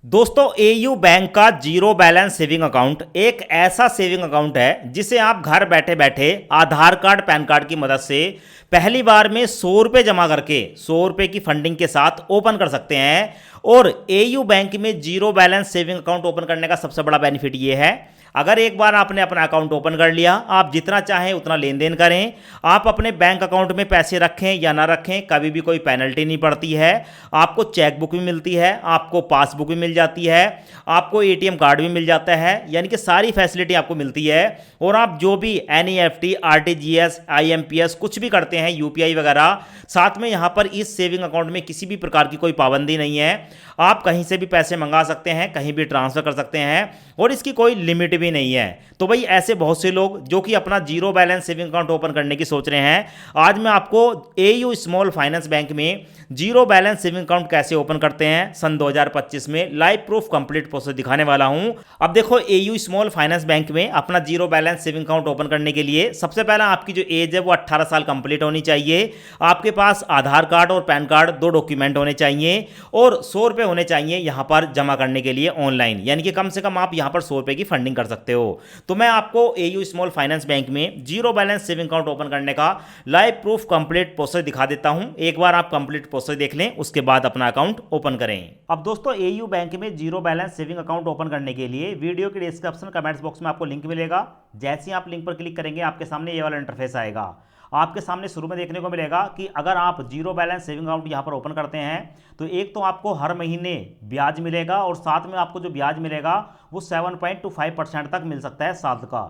दोस्तों AU bank का zero balance saving account एक ऐसा सेविंग अकाउंट है जिसे आप घर बैठे बैठे आधार कार्ड पैन कार्ड की मदद से पहली बार में 100 रुपये जमा करके 100 रुपये की फंडिंग के साथ ओपन कर सकते हैं। और एयू बैंक में zero balance saving account open करने का सबसे बड़ा बेनिफिट ये है, अगर एक बार आपने अपना अकाउंट ओपन कर लिया, आप जितना चाहें उतना लेन देन करें। आप अपने बैंक अकाउंट में पैसे रखें या ना रखें, कभी भी कोई पेनल्टी नहीं पड़ती है। आपको चेकबुक भी मिलती है, आपको पासबुक भी मिल जाती है, आपको एटीएम कार्ड भी मिल जाता है, यानी कि सारी फैसिलिटी आपको मिलती है। और आप जो भी एनईएफटी, आरटीजीएस, आईएमपीएस कुछ भी करते हैं, यूपीआई वगैरह, साथ में यहाँ पर इस सेविंग अकाउंट में किसी भी प्रकार की कोई पाबंदी नहीं है। आप कहीं से भी पैसे मंगा सकते हैं, कहीं भी ट्रांसफर कर सकते हैं और इसकी कोई लिमिट भी नहीं है। तो भाई ऐसे बहुत से लोग जो कि अपना zero balance saving account open करने की सोच रहे हैं, आज मैं आपको एयू स्मॉल फाइनेंस बैंक में जीरो बैलेंस सेविंग अकाउंट कैसे ओपन करते हैं सन 2025 में लाइव प्रूफ कंप्लीट प्रोसेस दिखाने वाला हूं। अब देखो, एयू स्मॉल फाइनेंस बैंक में अपना zero balance saving account open करने के लिए सबसे पहला आपकी जो एज है वो 18 साल कंप्लीट होनी चाहिए। आपके पास आधार कार्ड और पैन कार्ड दो डॉक्यूमेंट होने चाहिए और 100 रुपये होने चाहिए यहां पर जमा करने के लिए ऑनलाइन, यानी कि कम से कम आप यहां पर 100 रुपये की फंडिंग कर सकते हो। तो मैं आपको एयू स्मॉल फाइनेंस बैंक में zero balance saving account open करने का लाइव प्रूफ कंप्लीट प्रोसेस दिखा देता हूं। एक बार आप कंप्लीट प्रोसेस देख लें, उसके बाद अपना अकाउंट ओपन करें। अब दोस्तों, एयू बैंक में zero balance saving account open करने के लिए वीडियो के डिस्क्रिप्शन कमेंट्स बॉक्स में आपको लिंक मिलेगा। जैसे ही आप लिंक पर क्लिक करेंगे, आपके सामने ये वाला इंटरफेस आएगा। आपके सामने शुरू में देखने को मिलेगा कि अगर आप जीरो बैलेंस सेविंग अकाउंट यहां पर ओपन करते हैं तो एक तो आपको हर महीने ब्याज मिलेगा और साथ में आपको जो ब्याज मिलेगा वो 7.25% तक मिल सकता है साल का।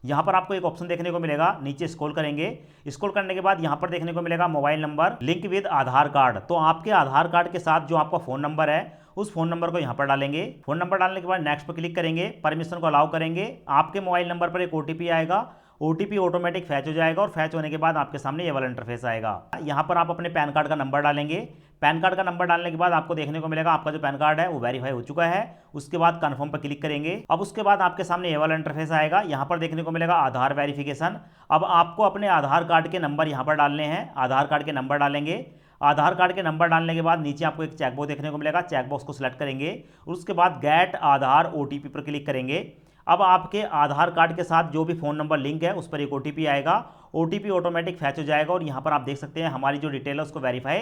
यहां पर आपको एक ऑप्शन देखने को मिलेगा, नीचे स्क्रॉल करेंगे, स्क्रॉल करने के बाद यहां पर देखने को मिलेगा mobile number link with Aadhaar card. तो आपके आधार कार्ड के साथ जो आपका फोन नंबर है उस फोन नंबर को यहां पर डालेंगे। फोन नंबर डालने के बाद नेक्स्ट पर क्लिक करेंगे, परमिशन को अलाउ करेंगे। आपके मोबाइल नंबर पर एक ओटीपी आएगा, ओटीपी ऑटोमेटिक फैच हो जाएगा और फैच होने के बाद आपके सामने ये वाला इंटरफेस आएगा। यहाँ पर आप अपने पैन कार्ड का नंबर डालेंगे। पैन कार्ड का नंबर डालने के बाद आपको देखने को मिलेगा आपका जो पैन कार्ड है वो वेरीफाई हो चुका है। उसके बाद कंफर्म पर क्लिक करेंगे। अब उसके बाद आपके सामने ये वाला इंटरफेस आएगा। यहाँ पर देखने को मिलेगा आधार वेरिफिकेशन। अब आपको अपने आधार कार्ड के नंबर यहाँ पर डालने हैं। आधार कार्ड के नंबर डालेंगे। आधार कार्ड के नंबर डालने के बाद नीचे आपको एक चेकबॉक्स देखने को मिलेगा, चेकबॉक्स को सिलेक्ट करेंगे और उसके बाद गेट आधार ओटीपी पर क्लिक करेंगे। अब आपके आधार कार्ड के साथ जो भी फ़ोन नंबर लिंक है उस पर एक ओटीपी आएगा, ओटीपी ऑटोमेटिक फैच हो जाएगा और यहाँ पर आप देख सकते हैं हमारी जो डिटेल है उसको वेरीफाई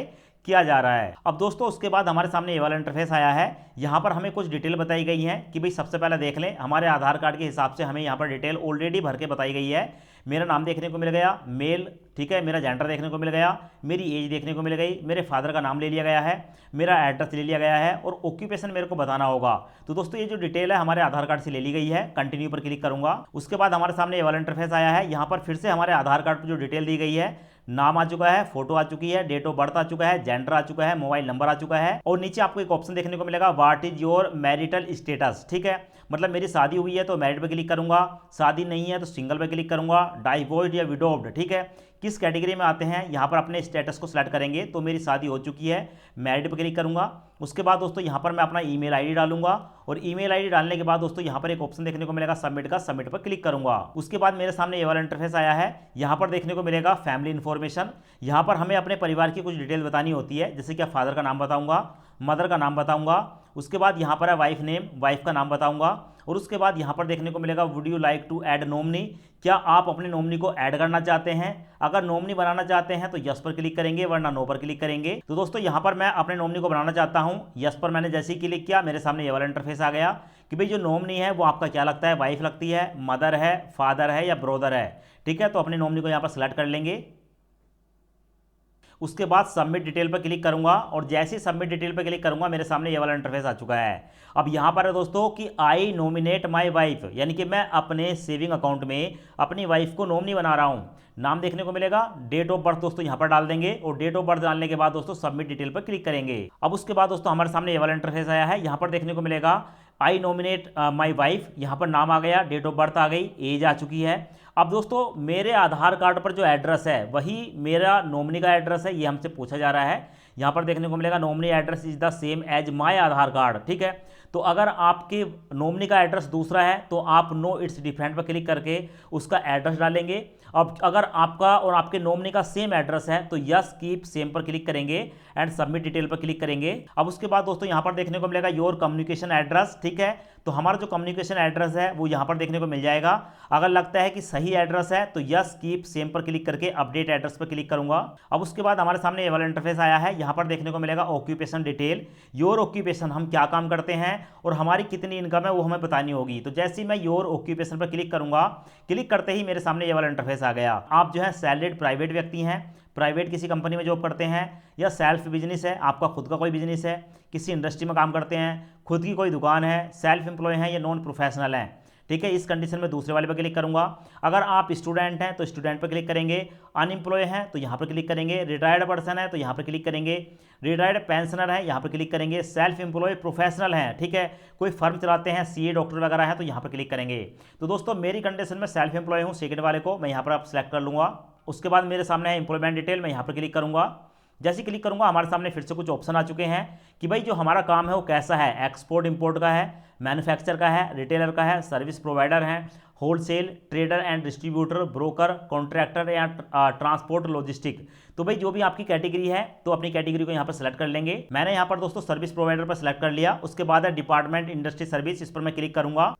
किया जा रहा है। अब दोस्तों, उसके बाद हमारे सामने ये वाला इंटरफेस आया है। यहाँ पर हमें कुछ डिटेल बताई गई है कि भाई सबसे पहले देख लें, हमारे आधार कार्ड के हिसाब से हमें यहाँ पर डिटेल ऑलरेडी भर के बताई गई है। मेरा नाम देखने को मिल गया मेल, ठीक है, मेरा जेंडर देखने को मिल गया, मेरी एज देखने को मिल गई, मेरे फादर का नाम ले लिया गया है, मेरा एड्रेस ले लिया गया है और ऑक्यूपेशन मेरे को बताना होगा। तो दोस्तों, ये जो डिटेल है हमारे आधार कार्ड से ले ली गई है। कंटिन्यू पर क्लिक करूंगा। उसके बाद हमारे सामने ये वाला इंटरफेस आया है। यहाँ पर फिर से हमारे आधार कार्ड पर जो डिटेल दी गई है, नाम आ चुका है, फोटो आ चुकी है, डेट ऑफ बर्थ आ चुका है, जेंडर आ चुका है, मोबाइल नंबर आ चुका है और नीचे आपको एक ऑप्शन देखने को मिलेगा, what is your marital status. ठीक है, मतलब मेरी शादी हुई है तो मैरिड पे क्लिक करूंगा, शादी नहीं है तो सिंगल पे क्लिक करूंगा, डाइवोर्स्ड या विडोव्ड, ठीक है, किस कैटेगरी में आते हैं यहाँ पर अपने स्टेटस को सिलेक्ट करेंगे। तो मेरी शादी हो चुकी है, मैरिड पे क्लिक करूंगा। उसके बाद दोस्तों यहाँ पर मैं अपना ईमेल आईडी डालूंगा और ईमेल आईडी डालने के बाद दोस्तों यहाँ पर एक ऑप्शन देखने को मिलेगा सबमिट का, सबमिट पर क्लिक करूंगा। उसके बाद मेरे सामने ये वाला इंटरफेस आया है। यहाँ पर देखने को मिलेगा फैमिली इन्फॉर्मेशन। यहाँ पर हमें अपने परिवार की कुछ डिटेल बतानी होती है, जैसे कि फादर का नाम बताऊंगा, मदर का नाम बताऊंगा। उसके बाद यहाँ पर है वाइफ नेम, वाइफ का नाम बताऊंगा और उसके बाद यहाँ पर देखने को मिलेगा would you like to add nominee, क्या आप अपने नॉमिनी को ऐड करना चाहते हैं। अगर नॉमिनी बनाना चाहते हैं तो यस पर क्लिक करेंगे, वरना नो पर क्लिक करेंगे। तो दोस्तों, यहाँ पर मैं अपने नॉमिनी को बनाना चाहता हूँ। यस पर मैंने जैसे ही क्लिक किया, मेरे सामने ये वाला इंटरफेस आ गया कि भाई जो नॉमिनी है वो आपका क्या लगता है, वाइफ लगती है, मदर है, फादर है या ब्रोदर है। ठीक है, तो अपने नॉमिनी को यहाँ पर सिलेक्ट कर लेंगे। उसके बाद सबमिट डिटेल पर क्लिक करूंगा और जैसे ही सबमिट डिटेल पर क्लिक करूंगा, मेरे सामने ये वाला इंटरफेस आ चुका है। अब यहां पर है दोस्तों कि आई नॉमिनेट माय वाइफ, यानी कि मैं अपने सेविंग अकाउंट में अपनी वाइफ को नॉमिनी बना रहा हूं। नाम देखने को मिलेगा, डेट ऑफ बर्थ दोस्तों यहां पर डाल देंगे और डेट ऑफ बर्थ डालने के बाद दोस्तों सबमिट डिटेल पर क्लिक करेंगे। अब उसके बाद दोस्तों हमारे सामने ये वाला इंटरफेस आया है। यहां पर देखने को मिलेगा आई नॉमिनेट माई वाइफ, यहाँ पर नाम आ गया, डेट ऑफ बर्थ आ गई, एज आ चुकी है। अब दोस्तों, मेरे आधार कार्ड पर जो एड्रेस है वही मेरा नॉमिनी का एड्रेस है, ये हमसे पूछा जा रहा है यहाँ पर देखने को मिलेगा nominee address is the same as my Aadhaar card, ठीक है। तो अगर आपके नॉमिनी का एड्रेस दूसरा है तो आप नो इट्स डिफरेंट पर क्लिक करके उसका एड्रेस डालेंगे। अब अगर आपका और आपके नॉमिनी का सेम एड्रेस है तो यस कीप सेम पर क्लिक करेंगे एंड सबमिट डिटेल पर क्लिक करेंगे। अब उसके बाद दोस्तों यहाँ पर देखने को मिलेगा योर कम्युनिकेशन एड्रेस, ठीक है। तो हमारा जो कम्युनिकेशन एड्रेस है वो यहाँ पर देखने को मिल जाएगा। अगर लगता है कि सही एड्रेस है तो यस कीप सेम पर क्लिक करके अपडेट एड्रेस पर क्लिक करूंगा। अब उसके बाद हमारे सामने ये वाला इंटरफेस आया है। यहाँ पर देखने को मिलेगा ऑक्यूपेशन डिटेल, योर ऑक्यूपेशन, हम क्या काम करते हैं और हमारी कितनी इनकम है वो हमें बतानी होगी। तो जैसे ही मैं योर ऑक्यूपेशन पर क्लिक करूंगा, क्लिक करते ही मेरे सामने ये वाला इंटरफेस आ गया। आप जो है सैलरीड प्राइवेट व्यक्ति हैं, प्राइवेट किसी कंपनी में जॉब करते हैं, या सेल्फ बिजनेस है, आपका खुद का कोई बिजनेस है, किसी इंडस्ट्री में काम करते हैं, खुद की कोई दुकान है, सेल्फ एम्प्लॉय हैं या नॉन प्रोफेशनल हैं, ठीक है। इस कंडीशन में दूसरे वाले पर क्लिक करूंगा। अगर आप स्टूडेंट हैं तो स्टूडेंट पर क्लिक करेंगे, अनएम्प्लॉय हैं तो यहाँ पर क्लिक करेंगे, रिटायर्ड पर्सन है तो यहाँ पर क्लिक करेंगे, रिटायर्ड पेंशनर है यहाँ पर क्लिक करेंगे, सेल्फ एम्प्लॉय प्रोफेशनल हैं, ठीक है, कोई फर्म चलाते हैं, सीए डॉक्टर वगैरह है तो यहाँ पर क्लिक करेंगे। तो दोस्तों मेरी कंडीशन में सेल्फ एम्प्लॉय हूँ, सेकंड वाले को मैं यहाँ पर आप सेलेक्ट कर लूँगा। उसके बाद मेरे सामने है एम्प्लॉयमेंट डिटेल, मैं यहाँ पर क्लिक करूँगा। जैसे क्लिक करूंगा हमारे सामने फिर से कुछ ऑप्शन आ चुके हैं कि भाई जो हमारा काम है वो कैसा है, एक्सपोर्ट इंपोर्ट का है, मैन्युफैक्चर का है, रिटेलर का है, सर्विस प्रोवाइडर है, wholesale, trader and distributor, broker, contractor या ट्रांसपोर्ट लॉजिस्टिक। तो भाई जो भी आपकी कैटेगरी है तो अपनी कैटेगरी को यहाँ पर सेलेक्ट कर लेंगे। मैंने यहाँ पर दोस्तों सर्विस प्रोवाइडर पर सेलेक्ट कर लिया। उसके बाद है डिपार्टमेंट इंडस्ट्री सर्विस, इस पर मैं क्लिक करूंगा।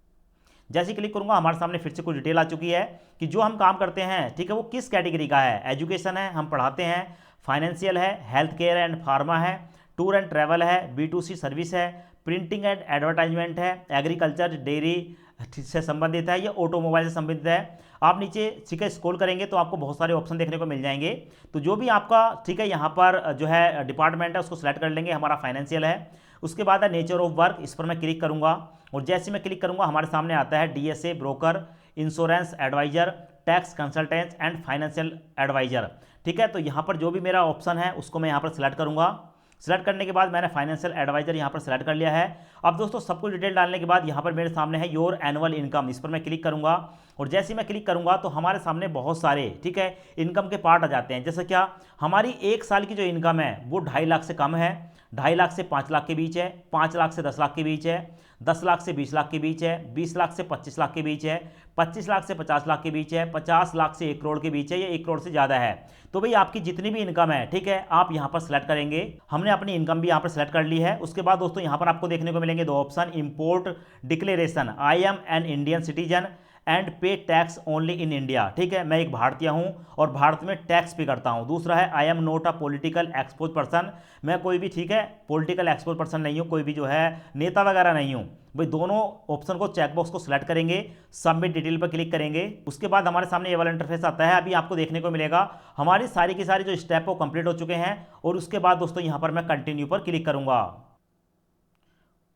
जैसे क्लिक करूंगा हमारे सामने फिर से कुछ डिटेल आ चुकी है कि जो हम काम करते हैं, ठीक है, वो किस कैटेगरी का है। एजुकेशन है, हम पढ़ाते हैं, फाइनेंशियल है, हेल्थ केयर एंड फार्मा है, टूर एंड ट्रैवल है, B2C सर्विस है, प्रिंटिंग एंड एडवर्टाइजमेंट है, एग्रीकल्चर डेयरी से संबंधित है, या ऑटोमोबाइल से संबंधित है। आप नीचे ठीक है स्क्रॉल करेंगे तो आपको बहुत सारे ऑप्शन देखने को मिल जाएंगे। तो जो भी आपका ठीक है यहाँ पर जो है डिपार्टमेंट है उसको सिलेक्ट कर लेंगे। हमारा फाइनेंशियल है। उसके बाद है नेचर ऑफ वर्क, इस पर मैं क्लिक करूँगा और जैसे मैं क्लिक करूँगा हमारे सामने आता है DSA broker, insurance adviser, tax consultant and financial adviser, ठीक है। तो यहाँ पर जो भी मेरा ऑप्शन है उसको मैं यहाँ पर सिलेक्ट करूँगा। सिलेक्ट करने के बाद मैंने फाइनेंशियल एडवाइजर यहाँ पर सिलेक्ट कर लिया है। अब दोस्तों सब कुछ डिटेल डालने के बाद यहाँ पर मेरे सामने है योर एनुअल इनकम, इस पर मैं क्लिक करूँगा और जैसे ही मैं क्लिक करूँगा तो हमारे सामने बहुत सारे ठीक है इनकम के पार्ट आ जाते हैं। जैसे क्या हमारी एक साल की जो इनकम है वो 2.5 लाख से कम है, 2.5 लाख से 5 लाख के बीच है, 5 लाख से 10 लाख के बीच है, 10 लाख से 20 लाख के बीच है, 20 लाख से 25 लाख के बीच है, 25 लाख से 50 लाख के बीच है, 50 लाख से 1 करोड़ के बीच है, या 1 करोड़ से ज़्यादा है। तो भाई आपकी जितनी भी इनकम है ठीक है आप यहाँ पर सेलेक्ट करेंगे। हमने अपनी इनकम भी यहाँ पर सेलेक्ट कर ली है। उसके बाद दोस्तों यहाँ पर आपको देखने को मिलेंगे 2 option, import declaration, I am an Indian citizen and पे टैक्स ओनली इन इंडिया, ठीक है, मैं एक भारतीय हूं और भारत में टैक्स पे करता हूं। दूसरा है I am not a political expose person, मैं कोई भी ठीक है पॉलिटिकल एक्सपोज पर्सन नहीं हूं, कोई भी जो है नेता वगैरह नहीं हूं। भाई दोनों ऑप्शन को चेकबॉक्स को सिलेक्ट करेंगे, सबमिट डिटेल पर क्लिक करेंगे। उसके बाद हमारे सामने ये वाला इंटरफेस आता है। अभी आपको देखने को मिलेगा हमारी सारी की सारी जो स्टेप वो कंप्लीट हो चुके हैं और उसके बाद दोस्तों यहाँ पर मैं कंटिन्यू पर क्लिक करूंगा।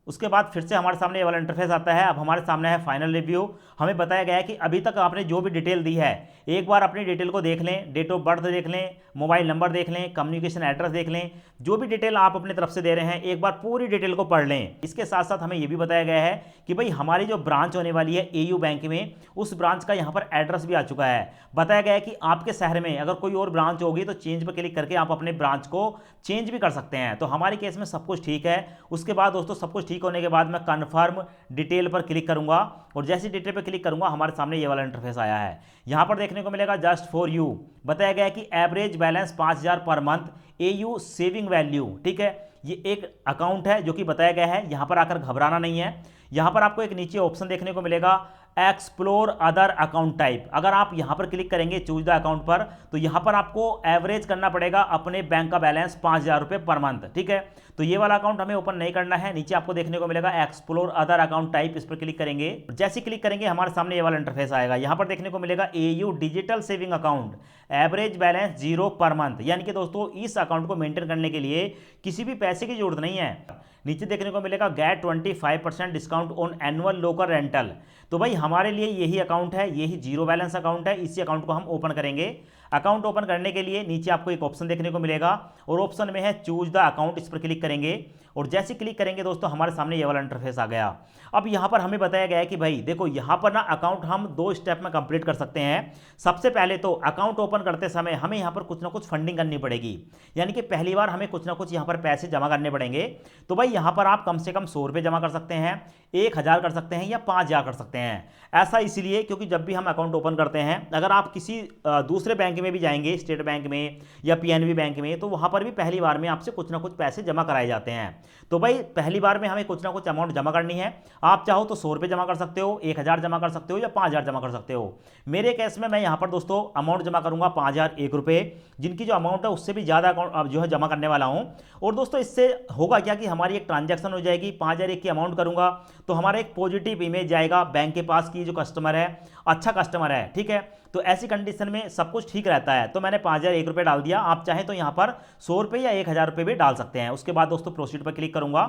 उसके बाद फिर से हमारे सामने ये वाला इंटरफेस आता है। अब हमारे सामने है फाइनल रिव्यू। हमें बताया गया है कि अभी तक आपने जो भी डिटेल दी है एक बार अपनी डिटेल को देख लें, डेट ऑफ बर्थ देख लें, मोबाइल नंबर देख लें, कम्युनिकेशन एड्रेस देख लें, जो भी डिटेल आप अपनी तरफ से दे रहे हैं एक बार पूरी डिटेल को पढ़ लें। इसके साथ साथ हमें यह भी बताया गया है कि भाई हमारी जो ब्रांच होने वाली है AU बैंक में, उस ब्रांच का यहाँ पर एड्रेस भी आ चुका है। बताया गया है कि आपके शहर में अगर कोई और ब्रांच होगी तो चेंज पर क्लिक करके आप अपने ब्रांच को चेंज भी कर सकते हैं। तो हमारे केस में सब कुछ ठीक है। उसके बाद दोस्तों सब कुछ ठीक होने के बाद मैं कन्फर्म डिटेल पर क्लिक करूंगा और जैसी डिटेल पर क्लिक करूंगा हमारे सामने ये वाला इंटरफेस आया है। यहां पर देखने को मिलेगा जस्ट फॉर यू, बताया गया है कि average balance 5,000 per month, AU saving value, ठीक है, ये एक अकाउंट है जो कि बताया गया है। यहां पर आकर घबराना नहीं है। यहां पर आपको एक नीचे ऑप्शन देखने को मिलेगा एक्सप्लोर अदर अकाउंट टाइप। अगर आप यहां पर क्लिक करेंगे चूज द अकाउंट पर तो यहां पर आपको एवरेज करना पड़ेगा अपने बैंक का बैलेंस 5,000 रुपये पर मंथ, ठीक है। तो ये वाला अकाउंट हमें ओपन नहीं करना है। नीचे आपको देखने को मिलेगा एक्सप्लोर अदर अकाउंट टाइप, इस पर क्लिक करेंगे। जैसे क्लिक करेंगे हमारे सामने ये वाला इंटरफेस आएगा। यहां पर देखने को मिलेगा AU digital saving account, average balance 0 per month, यानी कि दोस्तों इस अकाउंट को मेंटेन करने के लिए किसी भी पैसे की जरूरत नहीं है। नीचे देखने को मिलेगा get 25% discount on annual local rental. तो भाई हमारे लिए यही अकाउंट है, यही जीरो बैलेंस अकाउंट है। इसी अकाउंट को हम ओपन करेंगे। अकाउंट ओपन करने के लिए नीचे आपको एक ऑप्शन देखने को मिलेगा और ऑप्शन में है चूज द अकाउंट, इस पर क्लिक करेंगे और जैसे क्लिक करेंगे दोस्तों हमारे सामने ये वाला इंटरफेस आ गया। अब यहाँ पर हमें बताया गया है कि भाई देखो यहाँ पर ना अकाउंट हम 2 स्टेप में कंप्लीट कर सकते हैं। सबसे पहले तो अकाउंट ओपन करते समय हमें यहाँ पर कुछ ना कुछ फंडिंग करनी पड़ेगी, यानी कि पहली बार हमें कुछ ना कुछ यहाँ पर पैसे जमा करने पड़ेंगे। तो भाई यहाँ पर आप कम से कम 100 रुपये जमा कर सकते हैं, 1000 कर सकते हैं या 5000 कर सकते हैं। ऐसा इसलिए क्योंकि जब भी हम अकाउंट ओपन करते हैं, अगर आप किसी दूसरे बैंक में भी जाएंगे, स्टेट बैंक में या पीएनबी बैंक में, तो वहाँ पर भी पहली बार में आपसे कुछ ना कुछ पैसे जमा कराए जाते हैं। तो भाई पहली बार में हमें कुछ ना कुछ अमाउंट जमा करनी है। आप चाहो तो 100 रुपये जमा कर सकते हो, 1000 जमा कर सकते हो या 5000 जमा कर सकते हो। मेरे केस में मैं यहाँ पर दोस्तों अमाउंट जमा करूँगा 5001 रुपये, जिनकी जो अमाउंट है उससे भी ज़्यादा अकाउंट जो है जमा करने वाला हूँ। और दोस्तों इससे होगा क्या कि हमारी एक ट्रांजैक्शन हो जाएगी। 5001 की अमाउंट करूँगा तो हमारा एक पॉजिटिव इमेज जाएगा बैंक के पास की जो कस्टमर है अच्छा कस्टमर है, ठीक है। तो ऐसी कंडीशन में सब कुछ ठीक रहता है। तो मैंने 5001 रुपये डाल दिया। आप चाहें तो यहाँ पर 100 रुपये या 1000 रुपये भी डाल सकते हैं। उसके बाद दोस्तों प्रोसीड पर क्लिक करूँगा।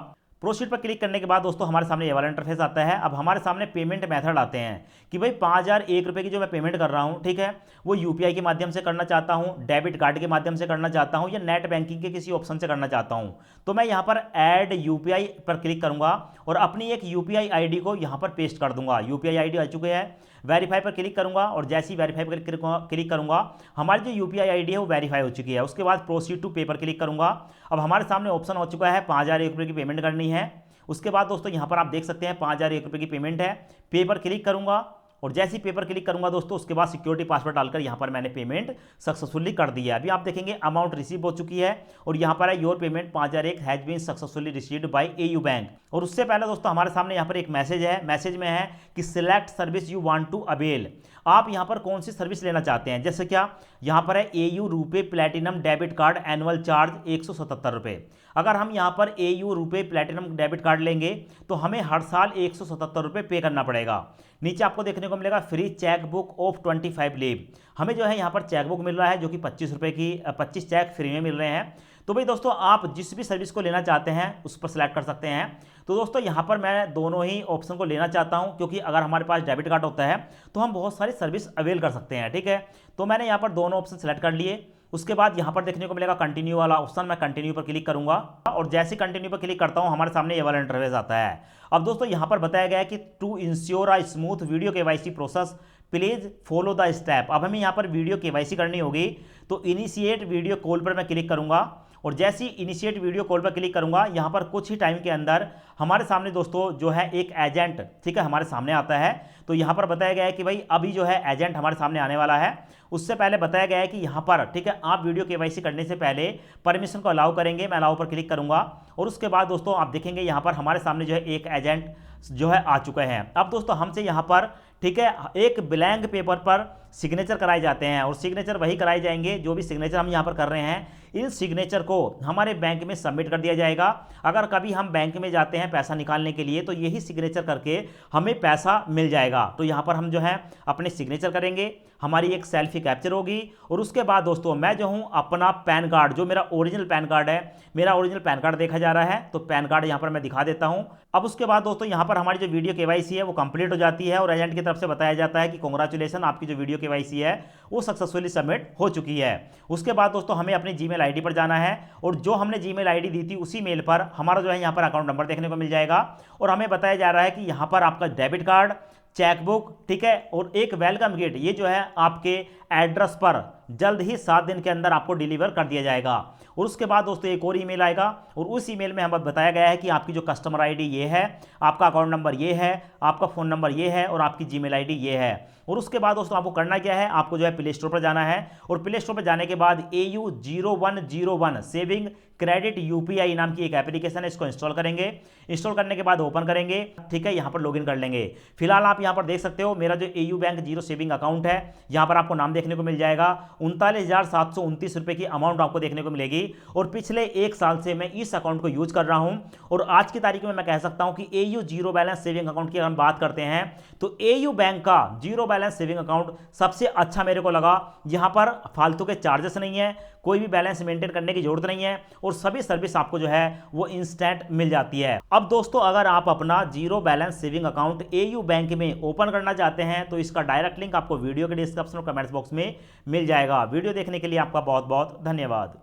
प्रोसीड पर क्लिक करने के बाद दोस्तों हमारे सामने ये वाला इंटरफेस आता है। अब हमारे सामने पेमेंट मेथड आते हैं कि भाई 5001 रुपये की जो मैं पेमेंट कर रहा हूँ, ठीक है, वो यूपीआई के माध्यम से करना चाहता हूँ, डेबिट कार्ड के माध्यम से करना चाहता हूँ या नेट बैंकिंग के किसी ऑप्शन से करना चाहता हूँ। तो मैं यहाँ पर ऐड यूपीआई पर क्लिक करूँगा और अपनी एक यूपीआई आईडी को यहाँ पर पेस्ट कर दूंगा। यूपीआई आईडी आ चुके हैं। वेरीफाई पर क्लिक करूंगा और जैसे ही वेरीफाई पर क्लिक करूंगा हमारी जो यूपीआई आईडी है वो वेरीफाई हो चुकी है। उसके बाद प्रोसीड टू पे पर क्लिक करूंगा। अब हमारे सामने ऑप्शन हो चुका है 5001 रुपये की पेमेंट करनी है। उसके बाद दोस्तों यहाँ पर आप देख सकते हैं 5001 रुपये की पेमेंट है। पे पर क्लिक करूंगा और जैसे ही पेपर क्लिक करूंगा दोस्तों उसके बाद सिक्योरिटी पासवर्ड डालकर यहाँ पर मैंने पेमेंट सक्सेसफुली कर दी है। अभी आप देखेंगे अमाउंट रिसीव हो चुकी है और यहाँ पर है your payment 5001 has been successfully received by AU bank. और उससे पहले दोस्तों हमारे सामने यहाँ पर एक मैसेज है। मैसेज में है कि select service you want to avail. आप यहाँ पर कौन सी सर्विस लेना चाहते हैं। जैसे क्या यहाँ पर है AU RuPay platinum debit card annual charge 177 रुपये। अगर हम यहाँ पर AU RuPay platinum debit card लेंगे तो हमें हर साल 177 रुपये पे करना पड़ेगा। नीचे आपको देखने को मिलेगा free cheque book of 25 leave. हमें जो है यहाँ पर चेक बुक मिल रहा है जो कि 25 रुपये की 25 चेक फ्री में मिल रहे हैं। तो भाई दोस्तों आप जिस भी सर्विस को लेना चाहते हैं उस पर सिलेक्ट कर सकते हैं। तो दोस्तों यहाँ पर मैं दोनों ही ऑप्शन को लेना चाहता हूँ क्योंकि अगर हमारे पास डेबिट कार्ड होता है तो हम बहुत सारी सर्विस अवेल कर सकते हैं, ठीक है। तो मैंने यहाँ पर दोनों ऑप्शन सेलेक्ट कर लिए। उसके बाद यहाँ पर देखने को मिलेगा कंटिन्यू वाला ऑप्शन, मैं कंटिन्यू पर क्लिक करूंगा और जैसे कंटिन्यू पर क्लिक करता हूँ हमारे सामने ये वाला इंटरफेस आता है। अब दोस्तों यहाँ पर बताया गया है कि to ensure a smooth video KYC process please follow the step. अब हमें यहाँ पर वीडियो केवाईसी करनी होगी तो इनिशिएट वीडियो कॉल पर मैं क्लिक करूंगा और जैसे ही इनिशिएट वीडियो कॉल पर क्लिक करूंगा यहाँ पर कुछ ही टाइम के अंदर हमारे सामने दोस्तों जो है एक एजेंट, ठीक है, हमारे सामने आता है। तो यहाँ पर बताया गया है कि भाई अभी जो है एजेंट हमारे सामने आने वाला है। उससे पहले बताया गया है कि यहाँ पर, ठीक है, आप वीडियो केवाईसी करने से पहले परमिशन को अलाउ करेंगे। मैं अलाउ पर क्लिक करूंगा और उसके बाद दोस्तों आप देखेंगे यहाँ पर हमारे सामने जो है एक एजेंट जो है आ चुके हैं। अब दोस्तों हमसे यहाँ पर, ठीक है, एक ब्लैंक पेपर पर सिग्नेचर कराए जाते हैं और सिग्नेचर वही कराए जाएंगे जो भी सिग्नेचर हम यहाँ पर कर रहे हैं। इन सिग्नेचर को हमारे बैंक में सबमिट कर दिया जाएगा। अगर कभी हम बैंक में जाते हैं पैसा निकालने के लिए तो यही सिग्नेचर करके हमें पैसा मिल जाएगा। तो यहाँ पर हम जो है अपने सिग्नेचर करेंगे, हमारी एक सेल्फी कैप्चर होगी और उसके बाद दोस्तों मैं जो हूँ अपना पैन कार्ड, जो मेरा ओरिजिनल पैन कार्ड है, मेरा ओरिजिनल पैन कार्ड देखा जा रहा है तो पैन कार्ड यहाँ पर मैं दिखा देता हूँ। अब उसके बाद दोस्तों यहाँ पर हमारी जो वीडियो केवाईसी है वो कंप्लीट हो जाती है और एजेंट की तरफ से बताया जाता है कि कांग्रेचुलेसन, आपकी जो वीडियो केवाईसी है वो सक्सेसफुली सबमिट हो चुकी है। उसके बाद दोस्तों हमें अपनी जीमेल आईडी पर जाना है और जो हमने जीमेल आईडी दी थी उसी मेल पर हमारा जो है यहाँ पर अकाउंट नंबर देखने को मिल जाएगा और हमें बताया जा रहा है कि यहाँ पर आपका डेबिट कार्ड, चेकबुक, ठीक है, और एक वेलकम गिफ्ट ये जो है आपके एड्रेस पर जल्द ही 7 दिन के अंदर आपको डिलीवर कर दिया जाएगा। और उसके बाद दोस्तों एक और ईमेल आएगा और उस ईमेल में हमें बताया गया है कि आपकी जो कस्टमर आईडी ये है, आपका अकाउंट नंबर ये है, आपका फ़ोन नंबर ये है और आपकी जीमेल आईडी ये है। और उसके बाद दोस्तों आपको करना क्या है, आपको जो है प्ले स्टोर पर जाना है और प्ले स्टोर पर जाने के बाद AU0101 सेविंग क्रेडिट यूपीआई नाम की एक एप्लीकेशन है, इसको इंस्टॉल करेंगे। इंस्टॉल करने के बाद ओपन करेंगे, ठीक है, यहाँ पर लॉगिन कर लेंगे। फिलहाल आप यहाँ पर देख सकते हो मेरा जो AU bank zero saving account है, यहाँ पर आपको नाम देखने को मिल जाएगा। 39,729 रुपये की अमाउंट आपको देखने को मिलेगी और पिछले 1 साल से मैं इस अकाउंट को यूज कर रहा हूँ। और आज की तारीख में मैं कह सकता हूँ कि AU zero balance saving account की अगर हम बात करते हैं तो एयू बैंक का जीरो बैलेंस सेविंग अकाउंट सबसे अच्छा मेरे को लगा। यहाँ पर फालतू के चार्जेस नहीं है, कोई भी बैलेंस मेंटेन करने की जरूरत नहीं है और सभी सर्विस आपको जो है वो इंस्टेंट मिल जाती है। अब दोस्तों अगर आप अपना zero balance saving account AU bank में ओपन करना चाहते हैं तो इसका डायरेक्ट लिंक आपको वीडियो के डिस्क्रिप्शन और कमेंट्स बॉक्स में मिल जाएगा। वीडियो देखने के लिए आपका बहुत बहुत धन्यवाद।